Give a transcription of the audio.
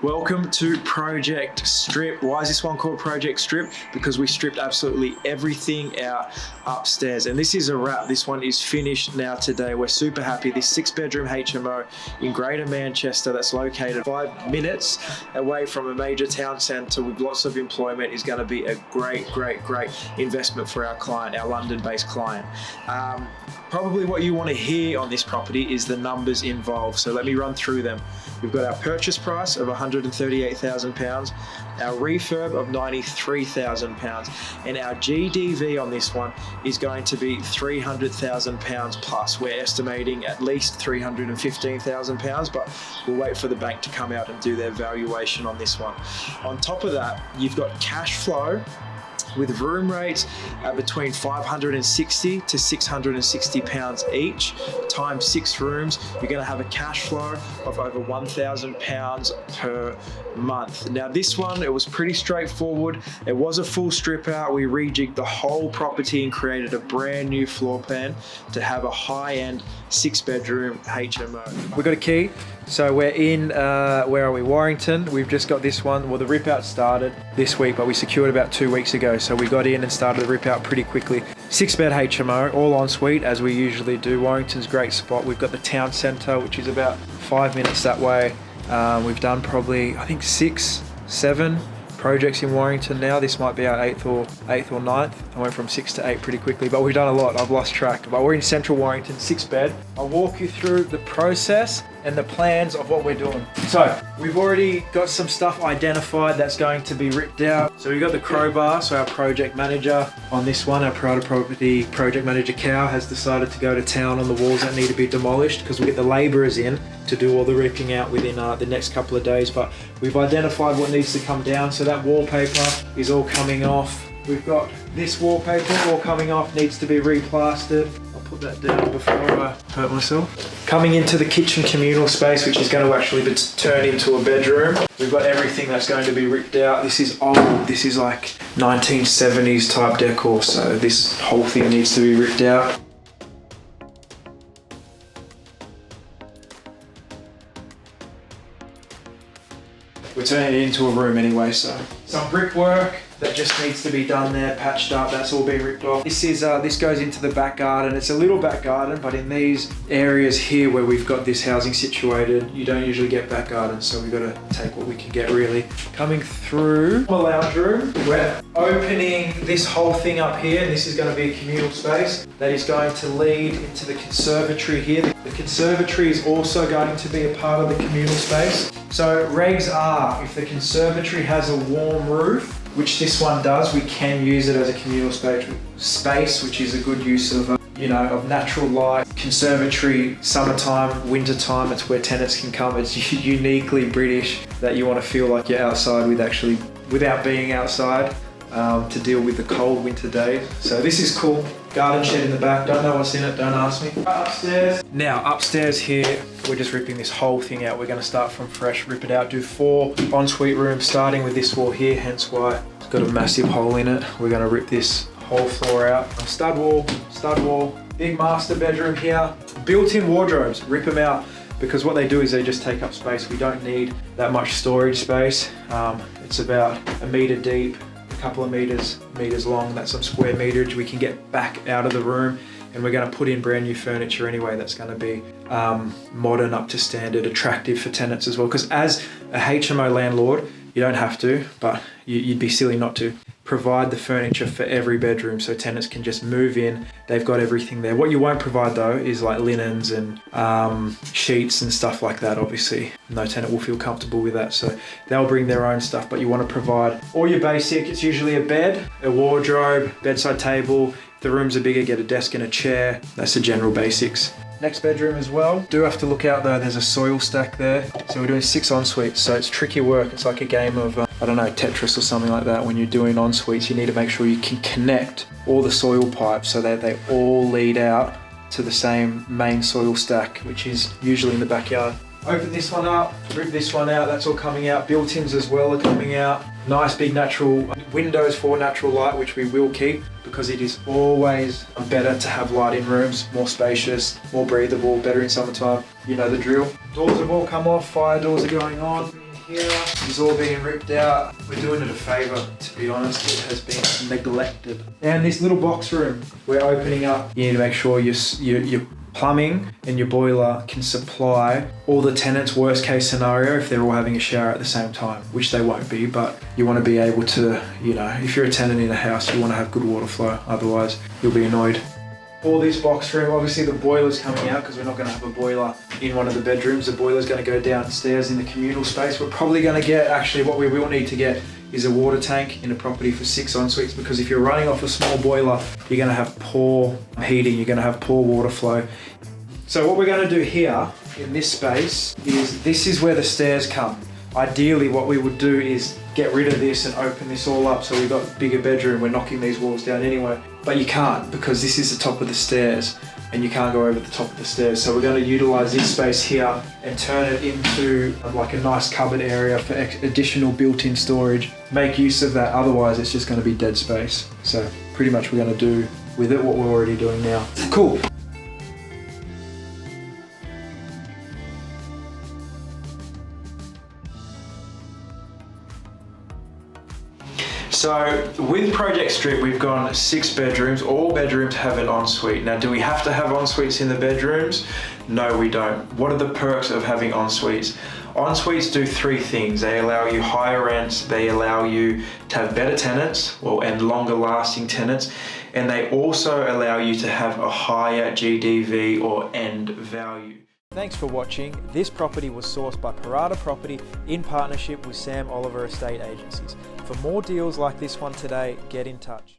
Welcome to Project Strip. Why is this one called Project Strip? Because we stripped absolutely everything out upstairs, and this is a wrap. This one is finished now today. We're super happy. This 6-bedroom HMO in Greater Manchester that's located 5 minutes away from a major town centre with lots of employment is going to be a great investment for our client, our London-based client. Probably what you want to hear on this property is the numbers involved. So let me run through them. We've got our purchase price of £138,000, our refurb of £93,000, and our GDV on this one is going to be £300,000 plus. We're estimating at least £315,000, but we'll wait for the bank to come out and do their valuation on this one. On top of that, you've got cash flow with room rates between £560 to £660 each, times 6 rooms. You're going to have a cash flow of over £1,000 per month. Now this one, it was pretty straightforward. It was a full strip out. We rejigged the whole property and created a brand new floor plan to have a high-end 6-bedroom HMO. We got a key. So we're in, where are we? Warrington. We've just got this one. Well, the rip out started this week, but we secured about 2 weeks ago. So we got in and started the rip out pretty quickly. 6-bed HMO, all en suite as we usually do. Warrington's a great spot. We've got the town centre, which is about 5 minutes that way. We've done probably, I think 6, 7 projects in Warrington now. This might be our 8th or 9th. I went from 6 to 8 pretty quickly, but we've done a lot. I've lost track. But we're in central Warrington, 6-bed. I'll walk you through the process and the plans of what we're doing. So we've already got some stuff identified that's going to be ripped out. So we've got the crowbar. So our project manager on this one, our Prada property project manager Cow, has decided to go to town on the walls that need to be demolished because we get the labourers in to do all the ripping out within the next couple of days. But we've identified what needs to come down. So that wallpaper is all coming off. We've got this wallpaper all coming off, needs to be replastered. I'll put that down before I hurt myself. Coming into the kitchen communal space, which is going to actually be turned into a bedroom. We've got everything that's going to be ripped out. This is old. This is like 1970s type decor. So this whole thing needs to be ripped out. We're turning it into a room anyway, so some brickwork that just needs to be done there, patched up. That's all been ripped off. This goes into the back garden. It's a little back garden, but in these areas here where we've got this housing situated, you don't usually get back gardens, so we've got to take what we can get really. Coming through the lounge room, we're opening this whole thing up here, and this is going to be a communal space that is going to lead into the conservatory here. The conservatory is also going to be a part of the communal space. So regs are, if the conservatory has a warm roof, which this one does, we can use it as a communal space, which is a good use of, of natural light. Conservatory, summertime, wintertime, it's where tenants can come. It's uniquely British that you want to feel like you're outside without being outside, to deal with the cold winter days. So this is cool. Garden shed in the back, don't know what's in it, don't ask me. Upstairs. Now upstairs here, we're just ripping this whole thing out. We're going to start from fresh, rip it out, do 4 ensuite rooms, starting with this wall here, hence why it's got a massive hole in it. We're going to rip this whole floor out. Stud wall, big master bedroom here. Built-in wardrobes, rip them out, because what they do is they just take up space. We don't need that much storage space. It's about 1 metre deep, a couple of meters long. That's some square meterage we can get back out of the room, and we're going to put in brand new furniture anyway that's going to be modern, up to standard, attractive for tenants as well, because as a HMO landlord you don't have to, but you'd be silly not to provide the furniture for every bedroom so tenants can just move in. They've got everything there. What you won't provide though is like linens and sheets and stuff like that. Obviously no tenant will feel comfortable with that, so they'll bring their own stuff, but you want to provide all your basic. It's usually a bed, a wardrobe, bedside table. If the rooms are bigger, get a desk and a chair. That's the general basics. Next bedroom as well. Do have to look out though, there's a soil stack there. So we're doing 6 en-suites, so it's tricky work. It's like a game of, I don't know, Tetris or something like that. When you're doing en-suites, you need to make sure you can connect all the soil pipes so that they all lead out to the same main soil stack, which is usually in the backyard. Open this one up, rip this one out, that's all coming out. Built-ins as well are coming out. Nice big natural windows for natural light, which we will keep because it is always better to have light in rooms, more spacious, more breathable, better in summertime. You know the drill. Doors have all come off, fire doors are going on. here is all being ripped out. We're doing it a favour, to be honest. It has been neglected. And this little box room we're opening up, you need to make sure your plumbing and your boiler can supply all the tenants, worst case scenario, if they're all having a shower at the same time, which they won't be, but you want to be able to, you know, if you're a tenant in a house, you want to have good water flow, otherwise you'll be annoyed. For this box room, obviously the boiler's coming out because we're not going to have a boiler in one of the bedrooms. The boiler's going to go downstairs in the communal space. We're probably going to get, actually what we will need to get is a water tank in a property for 6 en-suites, because if you're running off a small boiler, you're going to have poor heating, you're going to have poor water flow. So what we're going to do here in this space is, this is where the stairs come. Ideally what we would do is get rid of this and open this all up so we've got a bigger bedroom. We're knocking these walls down anyway, but you can't, because this is the top of the stairs and you can't go over the top of the stairs. So we're going to utilize this space here and turn it into like a nice cupboard area for additional built-in storage. Make use of that, otherwise it's just going to be dead space. So pretty much we're going to do with it what we're already doing now. Cool. So with Project Strip, we've gone 6 bedrooms. All bedrooms have an ensuite. Now, do we have to have en-suites in the bedrooms? No, we don't. What are the perks of having en-suites? En-suites do 3 things. They allow you higher rents, they allow you to have better tenants, and longer lasting tenants, and they also allow you to have a higher GDV or end value. Thanks for watching. This property was sourced by Parada Property in partnership with Sam Oliver Estate Agencies. For more deals like this one today, get in touch.